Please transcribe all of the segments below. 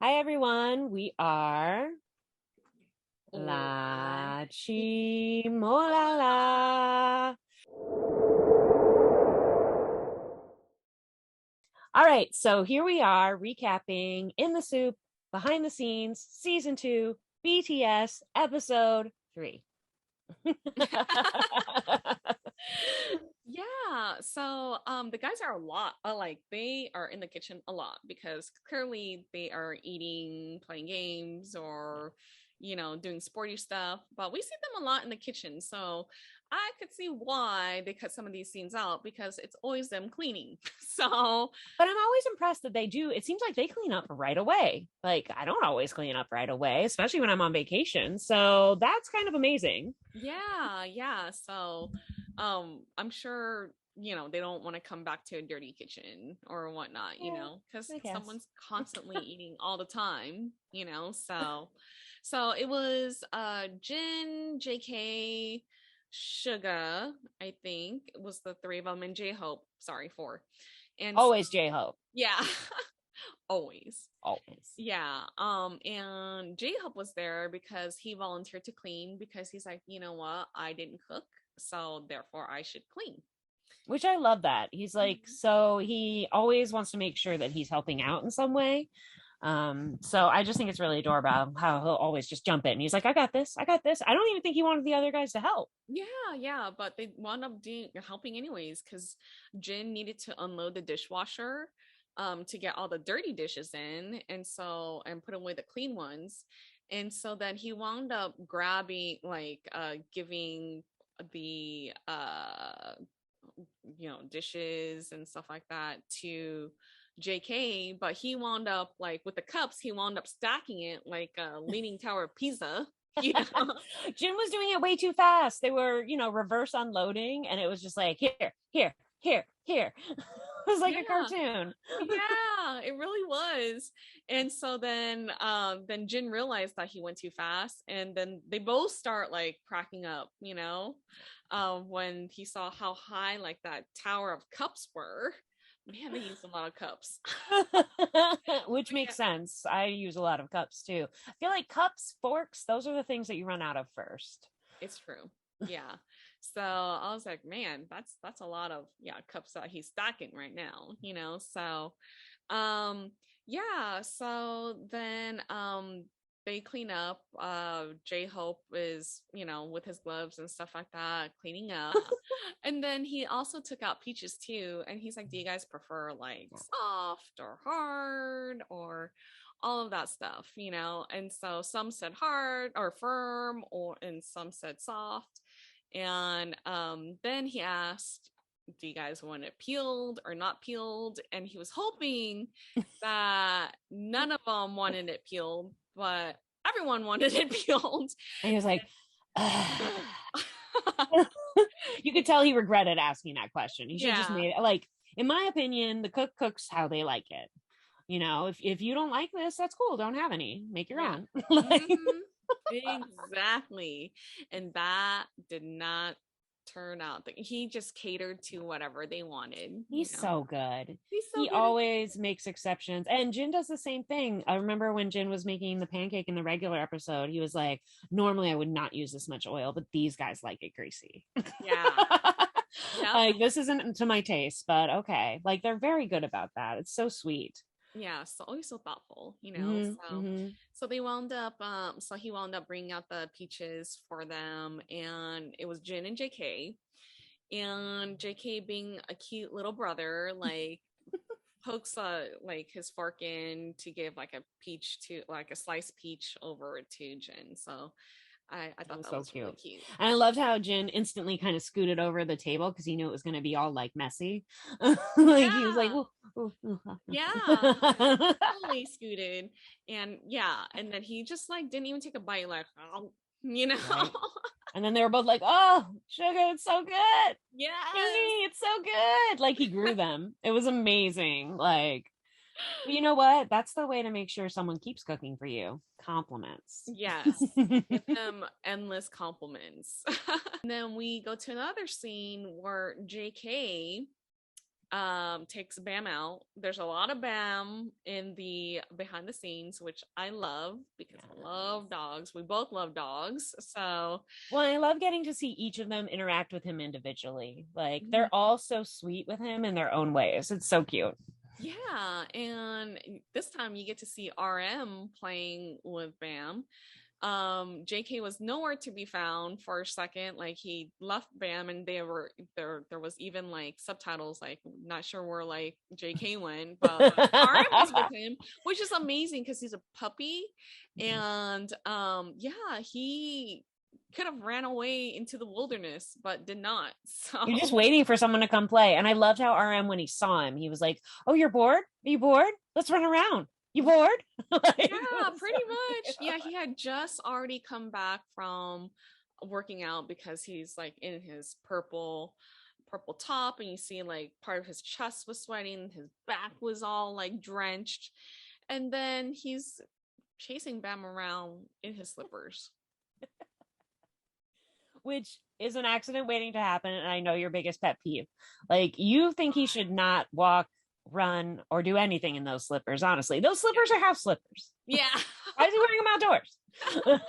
Hi everyone, we are La LaChiMoLaLa. All right, so here we are recapping In the Soup, Behind the Scenes, Season 2, BTS, Episode 3. Yeah, the guys are a lot like they are in the kitchen a lot because clearly they are eating, playing games, or doing sporty stuff, but we see them a lot in the kitchen. So I could see why they cut some of these scenes out because it's always them cleaning. So But I'm always impressed that they do. It seems like they clean up right away. Like, I don't always clean up right away, especially when I'm on vacation. So that's kind of amazing. yeah, yeah. I'm sure, they don't want to come back to a dirty kitchen or whatnot, Yeah, because I guess. someone's constantly eating all the time, so it was Jin, JK, Suga, I think it was the three of them, and J Hope, sorry, four. And so, Always J Hope. yeah, always. Always. Yeah. And J Hope was there because he volunteered to clean because he's like, you know what? I didn't cook, so therefore I should clean. Which I love that. He's like, Mhm. so he always wants to make sure that he's helping out in some way. So I just think it's really adorable how he'll always just jump in. He's like, I got this, I got this. I don't even think he wanted the other guys to help. Yeah, yeah, but they wound up helping anyways because Jin needed to unload the dishwasher to get all the dirty dishes in and put away the clean ones. And so then he wound up grabbing giving the dishes and stuff like that to JK, but he wound up like with the cups, he wound up stacking it like a leaning tower of Pisa, you know. Jim was doing it way too fast. They were, reverse unloading, and it was just like, here, here, here, here. It was like a Yeah. cartoon. Yeah, it really was. And so then Jin realized that he went too fast, and then they both start like cracking up, when he saw how high like that tower of cups were. Man, they used a lot of cups. Which But yeah, makes sense. I use a lot of cups too. I feel like cups, forks, those are the things that you run out of first. it's true. Yeah. So I was like, man, that's a lot of cups that he's stacking right now. So um yeah, so then they clean up. J Hope is, with his gloves and stuff like that, cleaning up. And then he also took out Peaches too. And he's like, do you guys prefer like soft or hard or all of that stuff? And so some said hard or firm, and some said soft. And then he asked, do you guys want it peeled or not peeled? And he was hoping that none of them wanted it peeled, but everyone wanted it peeled. And he was like, you could tell he regretted asking that question. He should have just Yeah. made it like, in my opinion, the cook cooks how they like it. If you don't like this, that's cool. Don't have any. Make your Yeah. own. Like, Mhm. Exactly. And that did not turn out. He just catered to whatever they wanted. he's so good. He's so He good at always makes exceptions. And Jin does the same thing. I remember when Jin was making the pancake in the regular episode, he was like, normally I would not use this much oil, but these guys like it greasy. Yeah. Yep. Like, this isn't to my taste, but okay. Like, they're very good about that. It's so sweet. Yeah, so always so thoughtful. Hmm. So Hmm. so they wound up so he wound up bringing out the peaches for them, and it was Jin and JK. And JK, being a cute little brother, like pokes like his fork in to give like a peach to like a sliced peach over to Jin. So I It thought was that so was really cute. cute. And I loved how Jin instantly kind of scooted over the table because he knew it was going to be all like messy. Like, he was like, Yeah. ooh, ooh, ooh, Yeah. Totally scooted. And yeah, and then he just like didn't even take a bite, like you know. right. And then they were both like, oh, sugar, it's so good. Yes. Yummy, it's so good. Like, he grew them. It was amazing. Like, you know what? That's the way to make sure someone keeps cooking for you. Compliments. Yes. Give him endless compliments. And then we go to another scene where JK takes Bam out. There's a lot of Bam in the behind the scenes, which I love because I love dogs. We both love dogs. So Well, I love getting to see each of them interact with him individually. Like mhm. they're all so sweet with him in their own ways. It's so cute. Yeah, and this time you get to see RM playing with Bam. JK was nowhere to be found for a second. Like he left Bam, and they were there was even like subtitles, like not sure where like JK went, but RM was with him, which is amazing because he's a puppy. And yeah, he could have ran away into the wilderness but did not. You're just So waiting for someone to come play. And I loved how RM, when he saw him, he was like, "Oh, you're bored? Are you bored? Let's run around. You bored?" Like, yeah, pretty much. so Yeah, he had just already come back from working out because he's like in his purple top, and you see like part of his chest was sweating, his back was all like drenched, and then he's chasing Bam around in his slippers. which is an accident waiting to happen. And I know your biggest pet peeve. Like, you think he should not walk, run, or do anything in those slippers. Honestly, those Yeah. slippers are house slippers. Yeah. Why is he wearing them outdoors?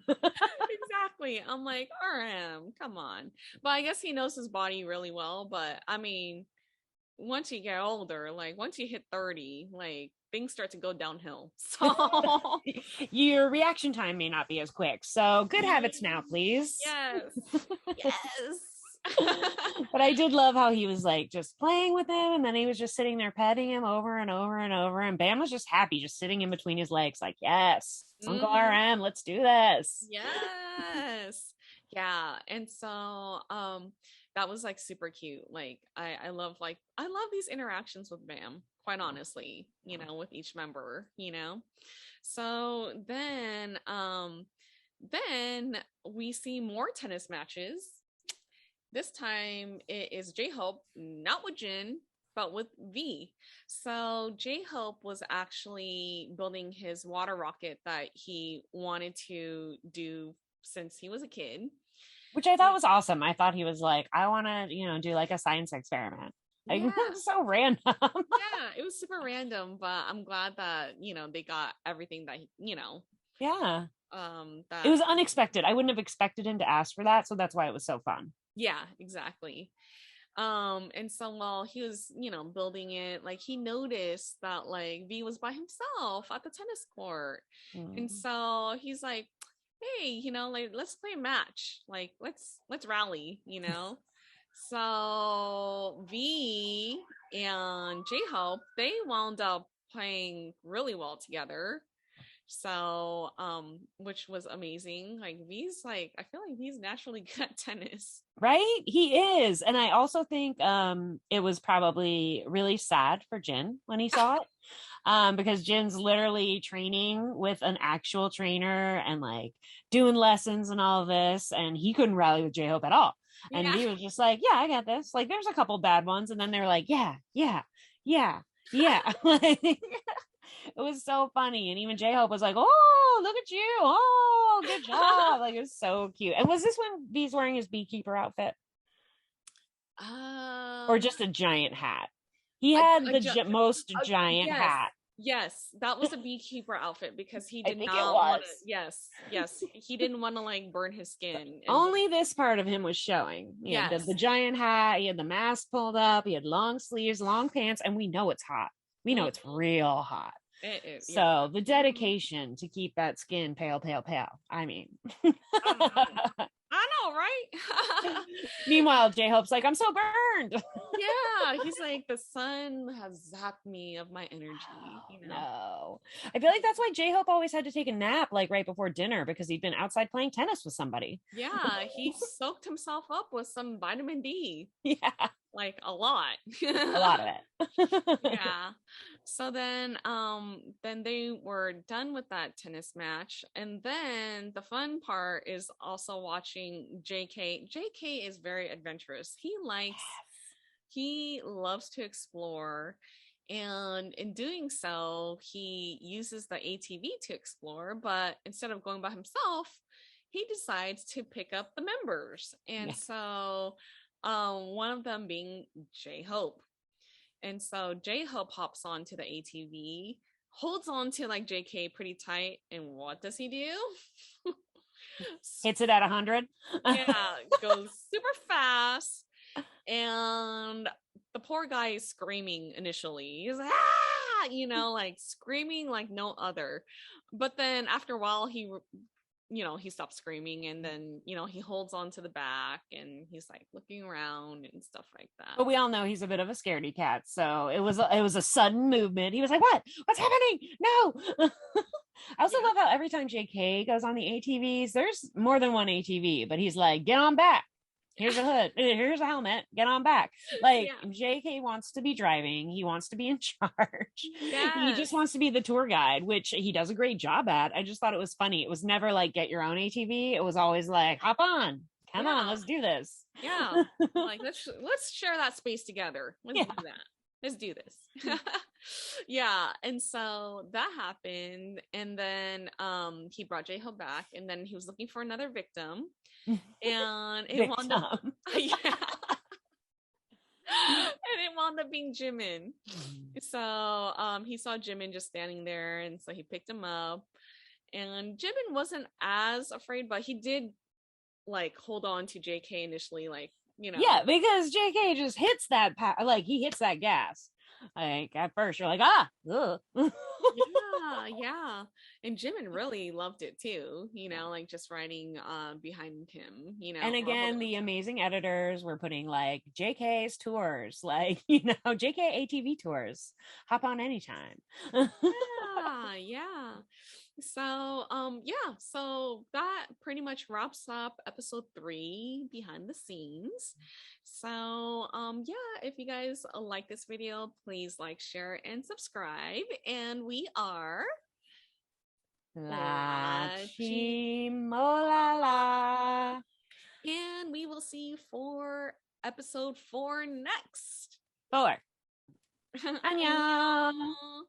Exactly. I'm like, RM, come on. But I guess he knows his body really well. But I mean, once you get older, like once you hit 30, like things start to go downhill. So Your reaction time may not be as quick. So, good habits now, please. yes. Yes. But I did love how he was like just playing with him, and then he was just sitting there petting him over and over and over, and Bam was just happy, just sitting in between his legs, like, "Yes, Uncle Mhm. RM, let's do this." Yes. Yeah. And so that was like super cute. Like I love these interactions with Bam, quite honestly, with each member, So then we see more tennis matches. This time it is J Hope, not with Jin, but with V. So J Hope was actually building his water rocket that he wanted to do since he was a kid. Which I thought was awesome. I thought he was like, "I want to, do like a science experiment." Like, Yeah. so random. Yeah, it was super random, but I'm glad that, they got everything that Yeah. It that was unexpected. I wouldn't have expected him to ask for that, so that's why it was so fun. yeah, exactly. And so while he was, building it, like he noticed that like V was by himself at the tennis court. And Mm. so he's like, hey, like let's play a match. Like let's rally. So V and J-Hope, they wound up playing really well together. So which was amazing. Like V's like, I feel like he's naturally good at tennis. Right? He is. And I also think it was probably really sad for Jin when he saw it. Because Jin's literally training with an actual trainer and like doing lessons and all of this, and he couldn't rally with J-Hope at all. And Yeah. V was just like, "Yeah, I got this." Like, there's a couple bad ones, and then they're like, "Yeah, yeah, yeah, yeah." Like, it was so funny. And even J-Hope was like, "Oh, look at you. Oh, good job." Like, it was so cute. And was this when V's wearing his beekeeper outfit? Or Um, just a giant hat? He a, had a, the ju- most giant yes, hat. yes, that was a beekeeper outfit because he I did think it not want to. was. Yes, yes, he didn't want to like burn his skin, and Only this part of him was showing. He had the yes, giant hat, he had the mask pulled up, he had long sleeves, long pants, and we know it's hot. We know mm, it's real hot. yeah. So the Mhm. dedication to keep that skin pale, pale, pale. I mean, I know, right? meanwhile, J Hope's like, "I'm so burned." Yeah, he's like the sun has zapped me of my energy, No, I feel like that's why J Hope always had to take a nap like right before dinner because he'd been outside playing tennis with somebody. Yeah, he soaked himself up with some vitamin D, Yeah, like a lot. a lot of it. Yeah. So then they were done with that tennis match, and then the fun part is also watching JK. JK is very adventurous. He loves to explore, and in doing so he uses the ATV to explore, but instead of going by himself, he decides to pick up the members. And Yeah. so one of them being J Hope. And so J-Hope hops onto the ATV, holds on to like JK pretty tight, and what does he do? Hits it at 100. Yeah, goes super fast, and the poor guy is screaming initially. He's like, ah, like screaming like no other. But then after a while, he stops screaming, and then he holds on to the back, and he's like looking around and stuff like that. But we all know he's a bit of a scaredy cat, so it was a sudden movement. He was like, what's happening? No. I also love how every time JK goes on the ATVs, there's more than one ATV, but he's like, get on back. Here's a hood. Here's a helmet. Get on back. Like, JK wants to be driving. He wants to be in charge. He just wants to be the tour guide, which he does a great job at. I just thought it was funny. It was never like, get your own ATV. It was always like, hop on. Come on, let's do this. Yeah. Like, let's share that space together. Let's do that. Let's do this. Yeah. And so that happened. And then he brought J-Hope back, and then he was looking for another victim. And it wound up, and it wound up being Jimin. So he saw Jimin just standing there, and so he picked him up. And Jimin wasn't as afraid, but he did like hold on to JK initially, like, yeah, because JK just hits that like he hits that gas. Like at first you're like, ugh. Yeah. And Jimin really loved it too, like just riding behind him, And again, the amazing editors were putting like JK's tours, like, JK ATV tours. Hop on anytime. Yeah. So so that pretty much wraps up episode 3, behind the scenes. So if you guys like this video, please like, share, and subscribe. And we are LaChiMoLaLa, and we will see you for episode 4 next. 4. 안녕.